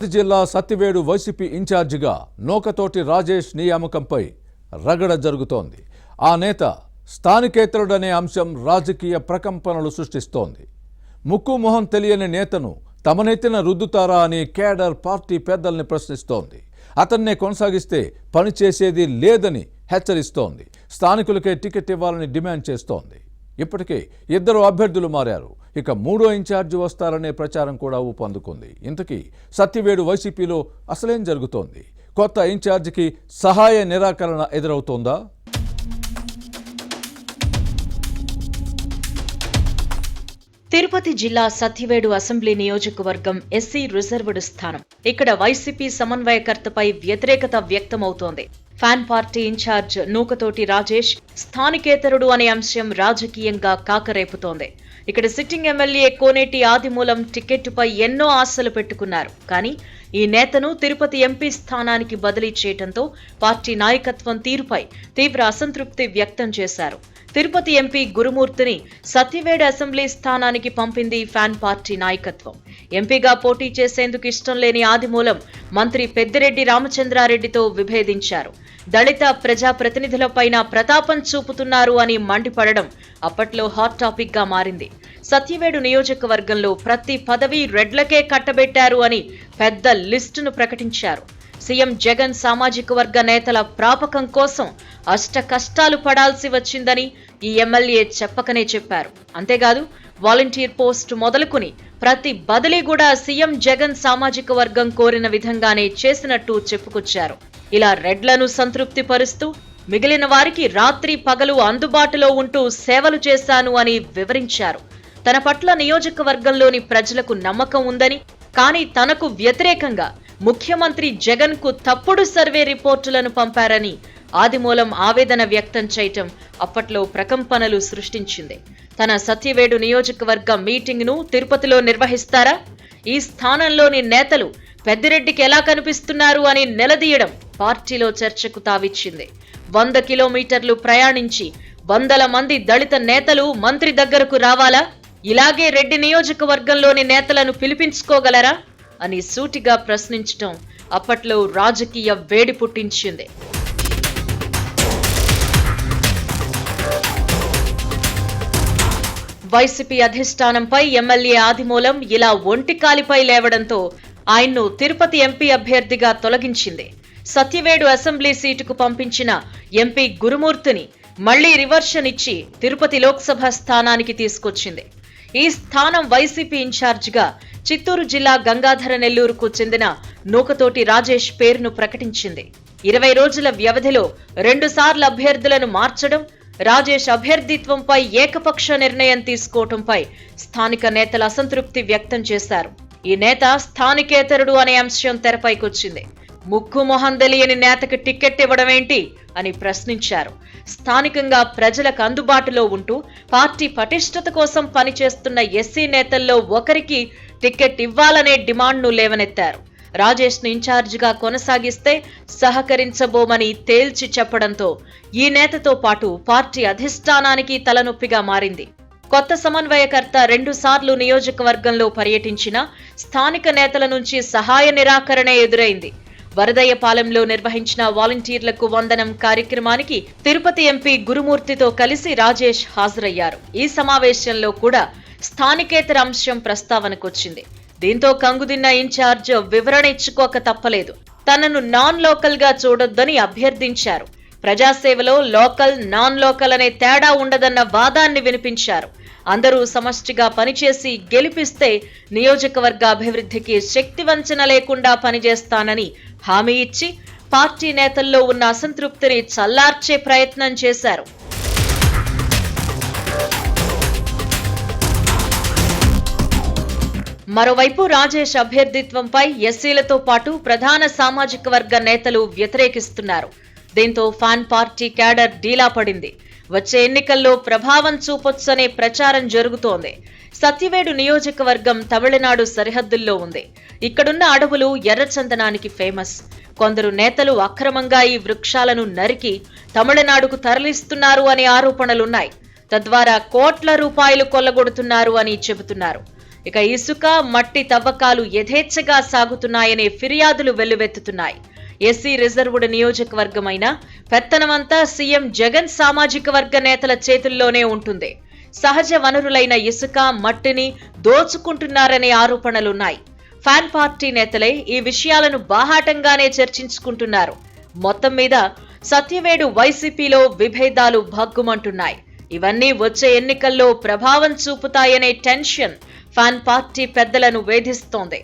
జిల్లా సత్తివేడు వైసీపీ ఇన్ఛార్జిగా నూకతోటి రాజేష్ నియామకంపై రగడ జరుగుతోంది. ఆ నేత స్థానికేతరుడనే అంశం రాజకీయ ప్రకంపనలు సృష్టిస్తోంది. ముక్కు మొహం తెలియని నేతను తమనెత్తిన రుద్దుతారా అని కేడర్ పార్టీ పెద్దల్ని ప్రశ్నిస్తోంది. అతన్నే కొనసాగిస్తే పనిచేసేది లేదని హెచ్చరిస్తోంది. స్థానికులకే టికెట్ ఇవ్వాలని డిమాండ్ చేస్తోంది. ఇప్పటికే 2 అభ్యర్థులు మారారు. ఇక 3వ ఇన్ఛార్జి వస్తారనే ప్రచారం కూడా ఊపందుకుంది. ఇంతకీ సత్తివేడు వైసీపీలో అసలేం జరుగుతోంది? కొత్త ఇన్ఛార్జికి సహాయ నిరాకరణ ఎదురవుతోందా? తిరుపతి జిల్లా సత్తివేడు అసెంబ్లీ నియోజకవర్గం ఎస్సీ రిజర్వ్డ్ స్థానం. ఇక్కడ వైసీపీ సమన్వయకర్తపై వ్యతిరేకత వ్యక్తమవుతోంది. Fan party incharge Nukathoti Rajesh స్థానికేతరుడు అనే అంశం రాజకీయంగా కాకరేపుతోంది. ఇక్కడ సిట్టింగ్ ఎమ్మెల్యే కోనేటి ఆదిమూలం టికెట్టుపై ఎన్నో ఆశలు పెట్టుకున్నారు. కానీ ఈ నేతను తిరుపతి ఎంపీ స్థానానికి బదిలీ చేయడంతో పార్టీ నాయకత్వం తీరుపై తీవ్ర అసంతృప్తి వ్యక్తం చేశారు. తిరుపతి ఎంపీ గురుమూర్తిని సత్తివేడు అసెంబ్లీ స్థానానికి పంపింది ఫ్యాన్ పార్టీ నాయకత్వం. ఎంపీగా పోటీ చేసేందుకు ఇష్టం లేని ఆదిమూలం మంత్రి పెద్దిరెడ్డి రామచంద్రారెడ్డితో విభేదించారు. దళిత ప్రజాప్రతినిధులపైన ప్రతాపం చూపుతున్నారు అని మండిపడడం అప్పట్లో హాట్ టాపిక్ గా మారింది. సత్తివేడు నియోజకవర్గంలో ప్రతి పదవి రెడ్లకే కట్టబెట్టారు అని పెద్ద లిస్టును ప్రకటించారు. సీఎం జగన్ సామాజిక వర్గ నేతల ప్రాపకం కోసం అష్ట కష్టాలు పడాల్సి వచ్చిందని ఈ ఎమ్మెల్యే చెప్పకనే చెప్పారు. అంతేకాదు వాలంటీర్ పోస్టు మొదలుకుని ప్రతి బదిలీ కూడా సీఎం జగన్ సామాజిక వర్గం కోరిన విధంగానే చేసినట్టు చెప్పుకొచ్చారు. ఇలా రెడ్లను సంతృప్తి పరుస్తూ మిగిలిన వారికి రాత్రి పగలు అందుబాటులో ఉంటూ సేవలు చేశాను అని వివరించారు. తన పట్ల నియోజకవర్గంలోని ప్రజలకు నమ్మకం ఉందని, కానీ తనకు వ్యతిరేకంగా ముఖ్యమంత్రి జగన్ కు తప్పుడు సర్వే రిపోర్టులను పంపారని ఆదిమూలం ఆవేదన వ్యక్తం చేయటం అప్పట్లో ప్రకంపనలు సృష్టించింది. తన సత్తివేడు నియోజకవర్గ మీటింగ్ ను తిరుపతిలో నిర్వహిస్తారా? ఈ స్థానంలోని నేతలు పెద్దిరెడ్డికి ఎలా కనిపిస్తున్నారు అని నిలదీయడం పార్టీలో చర్చకు తావిచ్చింది. 100 కిలోమీటర్లు ప్రయాణించి వందల మంది దళిత నేతలు మంత్రి దగ్గరకు రావాలా? ఇలాగే రెడ్డి నియోజకవర్గంలోని నేతలను పిలిపించుకోగలరా అని సూటిగా ప్రశ్నించటం అప్పట్లో రాజకీయ వేడి పుట్టించింది. వైసీపీ అధిష్టానంపై ఎమ్మెల్యే ఆదిమూలం ఇలా ఒంటికాలిపై లేవడంతో ఆయన్ను తిరుపతి ఎంపీ అభ్యర్థిగా తొలగించింది. సత్తివేడు అసెంబ్లీ సీటుకు పంపించిన ఎంపీ గురుమూర్తిని మళ్లీ రివర్షన్ ఇచ్చి తిరుపతి లోక్సభ స్థానానికి తీసుకొచ్చింది. ఈ స్థానం వైసీపీ ఇన్ఛార్జిగా చిత్తూరు జిల్లా గంగాధర నెల్లూరుకు చెందిన నూకతోటి రాజేష్ పేరును ప్రకటించింది. 20 రోజుల వ్యవధిలో 2 సార్లు అభ్యర్థులను మార్చడం, రాజేష్ అభ్యర్థిత్వంపై ఏకపక్ష నిర్ణయం తీసుకోవడంపై స్థానిక నేతలు అసంతృప్తి వ్యక్తం చేశారు. ఈ నేత స్థానికేతరుడు అనే అంశం తెరపైకొచ్చింది. ముక్కు మొహం తెలియని నేతకు టికెట్ ఇవ్వడమేంటి అని ప్రశ్నించారు. స్థానికంగా ప్రజలకు అందుబాటులో ఉంటూ పార్టీ పటిష్టత కోసం పనిచేస్తున్న ఎస్సీ నేతల్లో ఒకరికి టికెట్ ఇవ్వాలనే డిమాండ్ను లేవనెత్తారు. రాజేష్ ను ఇన్ఛార్జిగా కొనసాగిస్తే సహకరించబోమని తేల్చి చెప్పడంతో ఈ నేతతో పాటు పార్టీ అధిష్టానానికి తలనొప్పిగా మారింది. కొత్త సమన్వయకర్త 2 సార్లు నియోజకవర్గంలో పర్యటించినా స్థానిక నేతల నుంచి సహాయ నిరాకరణే ఎదురైంది. వరదయ్యపాలెంలో నిర్వహించిన వాలంటీర్లకు వందనం కార్యక్రమానికి తిరుపతి ఎంపీ గురుమూర్తితో కలిసి రాజేష్ హాజరయ్యారు. ఈ సమావేశంలో కూడా స్థానికేతర అంశం ప్రస్తావనకొచ్చింది. దీంతో కంగుదిన్న ఇన్ఛార్జ్ వివరణ ఇచ్చుకోక తప్పలేదు. తనను నాన్ లోకల్ గా చూడొద్దని అభ్యర్థించారు. ప్రజాసేవలో లోకల్, నాన్ లోకల్ అనే తేడా ఉండదన్న వాదాన్ని వినిపించారు. అందరూ సమష్టిగా పనిచేసి గెలిపిస్తే నియోజకవర్గ అభివృద్ధికి శక్తి వంచన లేకుండా పనిచేస్తానని హామీ ఇచ్చి పార్టీ నేతల్లో ఉన్న అసంతృప్తిని చల్లార్చే ప్రయత్నం చేశారు. మరోవైపు రాజేష్ అభ్యర్థిత్వంపై ఎస్సీలతో పాటు ప్రధాన సామాజిక వర్గ నేతలు వ్యతిరేకిస్తున్నారు. దీంతో ఫ్యాన్ పార్టీ క్యాడర్ డీలా పడింది. వచ్చే ఎన్నికల్లో ప్రభావం చూపొచ్చనే ప్రచారం జరుగుతోంది. సత్తివేడు నియోజకవర్గం తమిళనాడు సరిహద్దుల్లో ఉంది. ఇక్కడున్న అడవులు ఎర్రచందనానికి ఫేమస్. కొందరు నేతలు అక్రమంగా ఈ వృక్షాలను నరికి తమిళనాడుకు తరలిస్తున్నారు అనే ఆరోపణలున్నాయి. తద్వారా కోట్ల రూపాయలు కొల్లగొడుతున్నారు అని చెబుతున్నారు. ఇక ఇసుక మట్టి తవ్వకాలు యథేచ్ఛగా సాగుతున్నాయనే ఫిర్యాదులు వెల్లువెత్తుతున్నాయి. ఎస్సీ రిజర్వ్డ్ నియోజకవర్గమైన పెత్తనమంతా సీఎం జగన్ సామాజిక వర్గ నేతల చేతుల్లోనే ఉంటుంది. సహజ వనరులైన ఇసుక మట్టిని దోచుకుంటున్నారనే ఆరోపణలున్నాయి. ఫ్యాన్ పార్టీ నేతలే ఈ విషయాలను బాహాటంగానే చర్చించుకుంటున్నారు. మొత్తం మీద సత్యవేడు వైసీపీలో విభేదాలు భగ్గుమంటున్నాయి. ఇవన్నీ వచ్చే ఎన్నికల్లో ప్రభావం చూపుతాయనే టెన్షన్ ఫ్యాన్ పార్టీ పెద్దలను వేధిస్తోంది.